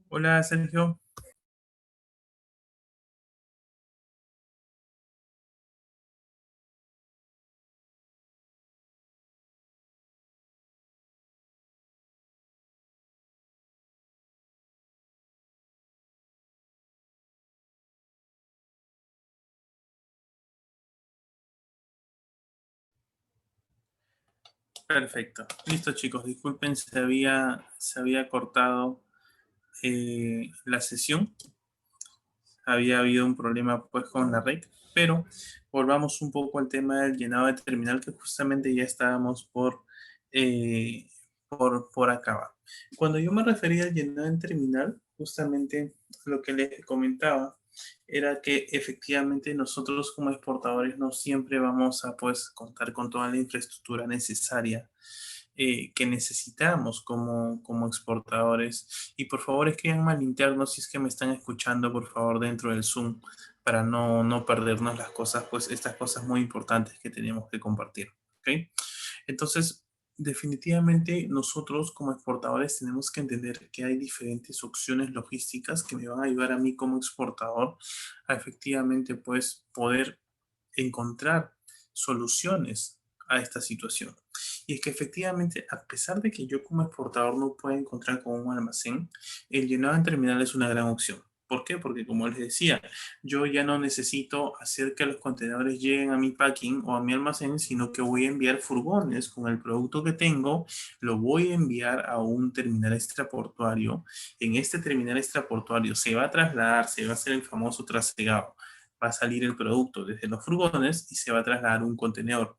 Hola, Sergio. Perfecto. Listo, chicos. Disculpen, se había cortado la sesión. Había habido un problema pues con la red, pero volvamos un poco al tema del llenado de terminal que justamente ya estábamos eh, por acabar. Cuando yo me refería al llenado en terminal, justamente lo que les comentaba era que efectivamente nosotros como exportadores no siempre vamos a pues contar con toda la infraestructura necesaria que necesitamos como exportadores. Y por favor escriban al interno si es que me están escuchando, por favor, dentro del Zoom, para no perdernos las cosas, pues estas cosas muy importantes que tenemos que compartir. ¿Ok? Entonces, definitivamente nosotros como exportadores tenemos que entender que hay diferentes opciones logísticas que me van a ayudar a mí como exportador a efectivamente pues poder encontrar soluciones a esta situación. Y es que efectivamente, a pesar de que yo como exportador no pueda encontrar con un almacén, el llenado en terminal es una gran opción. ¿Por qué? Porque como les decía, yo ya no necesito hacer que los contenedores lleguen a mi packing o a mi almacén, sino que voy a enviar furgones con el producto que tengo, lo voy a enviar a un terminal extraportuario. En este terminal extraportuario se va a trasladar, se va a hacer el famoso trasegado. Va a salir el producto desde los furgones y se va a trasladar a un contenedor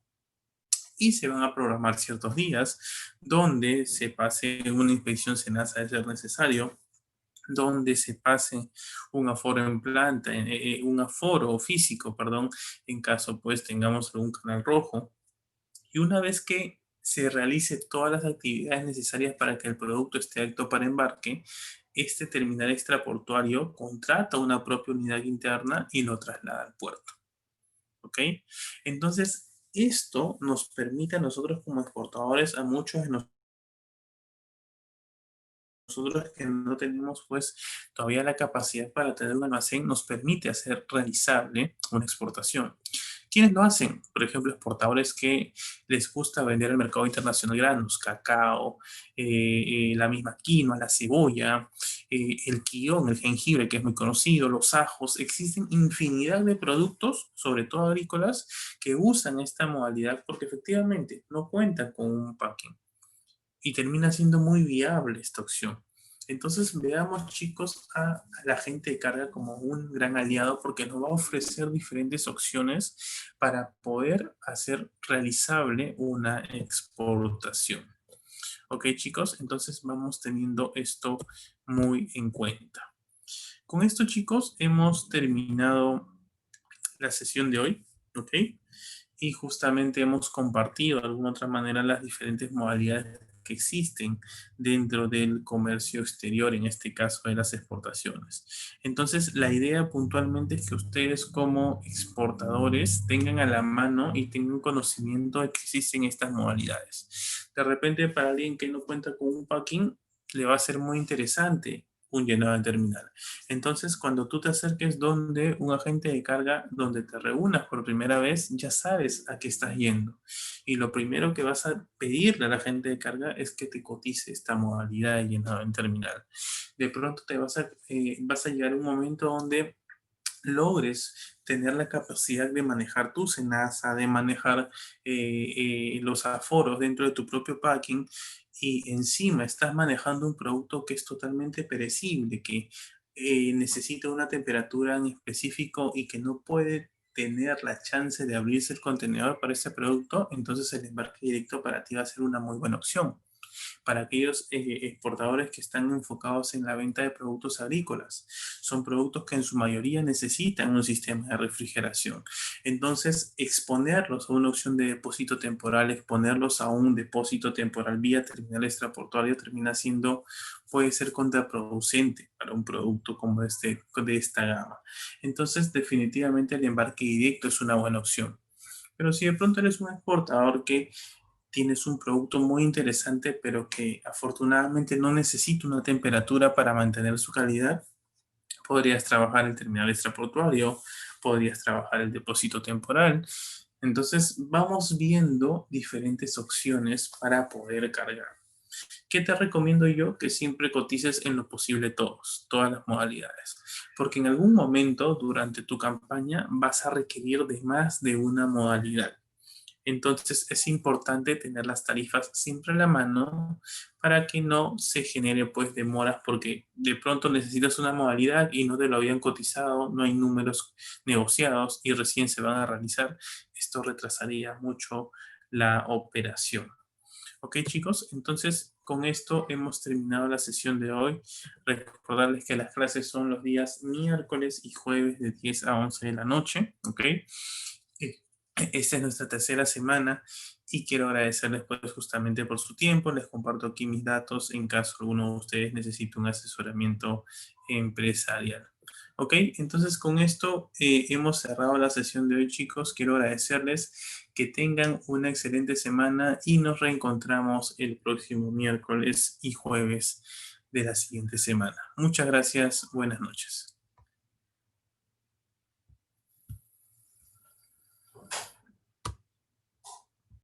y se van a programar ciertos días donde se pase una inspección SENASA de ser necesario, donde se pase un aforo en planta, un aforo físico, perdón, en caso pues tengamos algún canal rojo. Y una vez que se realice todas las actividades necesarias para que el producto esté apto para embarque, este terminal extraportuario contrata una propia unidad interna y lo traslada al puerto. ¿Ok? Entonces, esto nos permite a nosotros como exportadores, a muchos de nosotros que no tenemos pues todavía la capacidad para tener un almacén, nos permite hacer realizable una exportación. ¿Quiénes lo hacen? Por ejemplo, exportadores que les gusta vender al mercado internacional granos, cacao, la misma quinoa, la cebolla, el quillón, el jengibre, que es muy conocido, los ajos. Existen infinidad de productos, sobre todo agrícolas, que usan esta modalidad porque efectivamente no cuentan con un packing y termina siendo muy viable esta opción. Entonces veamos chicos a la gente de carga como un gran aliado porque nos va a ofrecer diferentes opciones para poder hacer realizable una exportación. Ok chicos, entonces vamos teniendo esto muy en cuenta. Con esto chicos hemos terminado la sesión de hoy. Ok, y justamente hemos compartido de alguna otra manera las diferentes modalidades que existen dentro del comercio exterior, en este caso de las exportaciones. Entonces, la idea puntualmente es que ustedes como exportadores tengan a la mano y tengan conocimiento de que existen estas modalidades. De repente, para alguien que no cuenta con un packing, le va a ser muy interesante un llenado de terminal. Entonces, cuando tú te acerques donde un agente de carga, donde te reúnas por primera vez, ya sabes a qué estás yendo. Y lo primero que vas a pedirle al agente de carga es que te cotice esta modalidad de llenado en terminal. De pronto vas a llegar a un momento donde logres tener la capacidad de manejar tu cenaza, de manejar los aforos dentro de tu propio packing y encima estás manejando un producto que es totalmente perecible, que necesita una temperatura en específico y que no puede tener la chance de abrirse el contenedor para ese producto, entonces el embarque directo para ti va a ser una muy buena opción para aquellos exportadores que están enfocados en la venta de productos agrícolas. Son productos que en su mayoría necesitan un sistema de refrigeración. Entonces, exponerlos a una opción de depósito temporal, exponerlos a un depósito temporal vía terminal extraportuario termina siendo, puede ser contraproducente para un producto como este, de esta gama. Entonces, definitivamente el embarque directo es una buena opción. Pero si de pronto eres un exportador que tienes un producto muy interesante, pero que afortunadamente no necesita una temperatura para mantener su calidad, podrías trabajar el terminal extraportuario, podrías trabajar el depósito temporal. Entonces, vamos viendo diferentes opciones para poder cargar. ¿Qué te recomiendo yo? Que siempre cotices en lo posible todas las modalidades, porque en algún momento durante tu campaña vas a requerir de más de una modalidad. Entonces es importante tener las tarifas siempre a la mano para que no se genere pues demoras porque de pronto necesitas una modalidad y no te lo habían cotizado, no hay números negociados y recién se van a realizar. Esto retrasaría mucho la operación. Ok, chicos, entonces con esto hemos terminado la sesión de hoy. Recordarles que las clases son los días miércoles y jueves de 10 a 11 de la noche, ok. Esta es nuestra tercera semana y quiero agradecerles pues justamente por su tiempo. Les comparto aquí mis datos en caso alguno de ustedes necesite un asesoramiento empresarial. Ok, entonces con esto hemos cerrado la sesión de hoy, chicos. Quiero agradecerles que tengan una excelente semana y nos reencontramos el próximo miércoles y jueves de la siguiente semana. Muchas gracias, buenas noches.